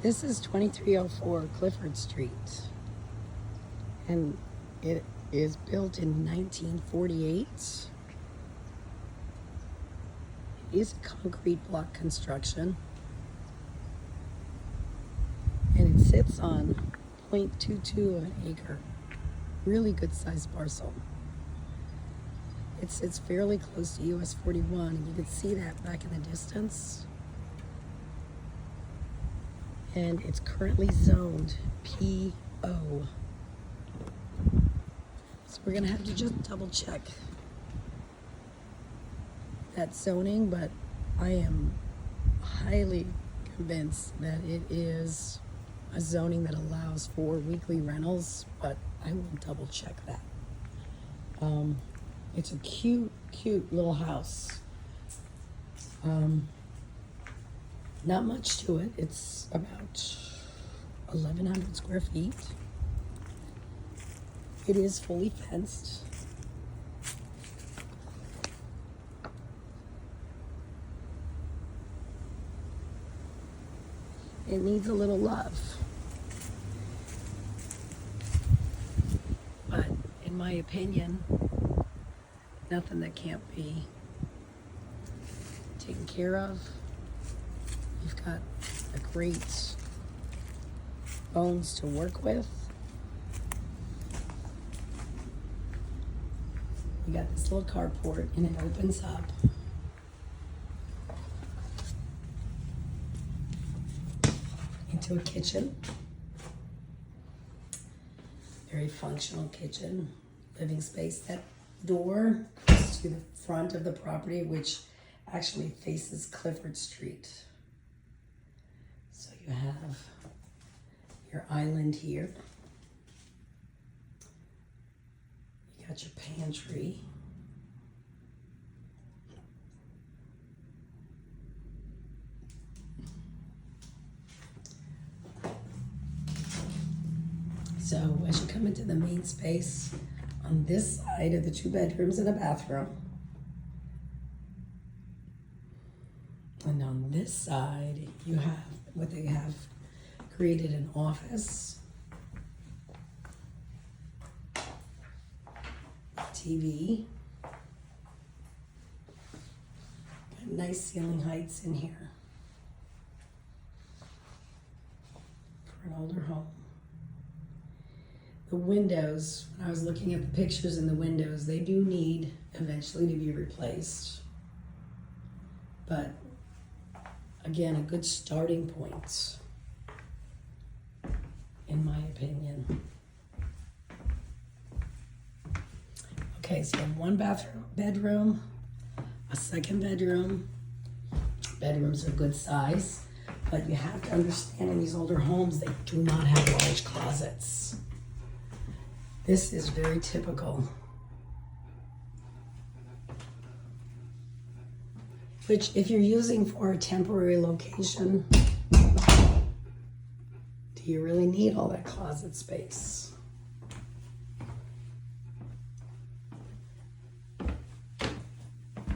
This is 2304 Clifford Street, and it is built in 1948. It is a concrete block construction, and it sits on 0.22 of an acre. Really good sized parcel. It sits fairly close to US 41, and you can see that back in the distance. And it's currently zoned PO. So we're gonna have to just double check that zoning, but I am highly convinced that it is a zoning that allows for weekly rentals, but I will double check that. It's a cute little house. Not much to it. It's about 1,100 square feet. It is fully fenced. It needs a little love. But in my opinion, nothing that can't be taken care of. You've got a great bones to work with. You got this little carport, and it opens up. Into a kitchen. Very functional kitchen, living space. That door goes to the front of the property, which actually faces Clifford Street. So you have your island here. You got your pantry. So as you come into the main space, on this side are the 2 bedrooms and a bathroom. And on this side, you have what they have created an office, TV, got nice ceiling heights in here for an older home. The windows, when I was looking at the pictures in the windows, they do need eventually to be replaced. But again, a good starting point, in my opinion. Okay, so you have 1 bedroom, a 2nd bedroom. Bedrooms are good size, but you have to understand in these older homes, they do not have large closets. This is very typical. Which, if you're using for a temporary location, do you really need all that closet space?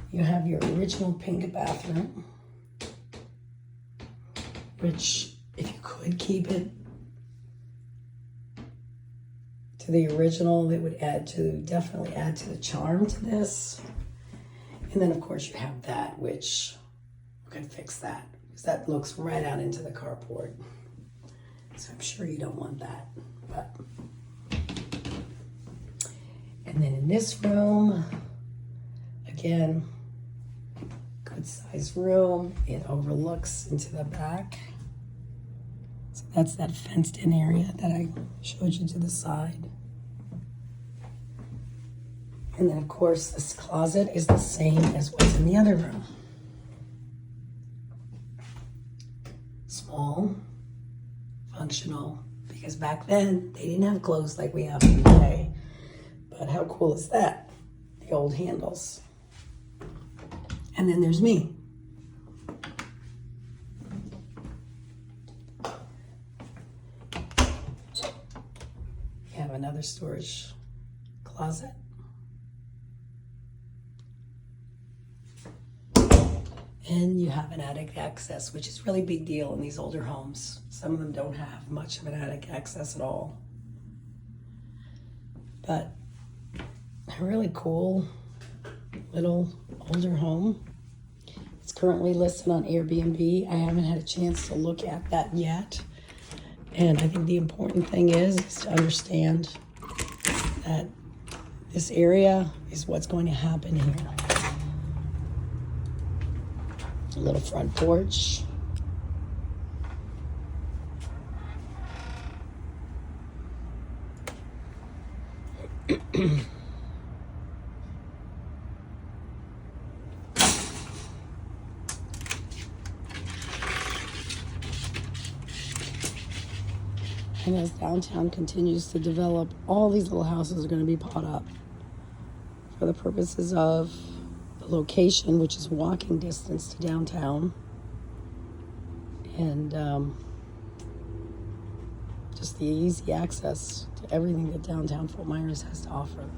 You have your original pink bathroom, which, if you could keep it to the original, it would definitely add to the charm to this. And then, of course, you have that, which we can fix that, because that looks right out into the carport. So I'm sure you don't want that. But. And then in this room, again, good sized room. It overlooks into the back. So that's that fenced in area that I showed you to the side. And then, of course, this closet is the same as what's in the other room. Small, functional, because back then they didn't have clothes like we have today. But how cool is that? The old handles. And then there's me. You have another storage closet. And you have an attic access, which is really big deal in these older homes. Some of them don't have much of an attic access at all. But a really cool little older home. It's currently listed on Airbnb. I haven't had a chance to look at that yet. And I think the important thing is to understand that this area is what's going to happen here. A little front porch. And as downtown continues to develop, all these little houses are going to be bought up for the purposes of the location, which is walking distance to downtown, and just the easy access to everything that downtown Fort Myers has to offer.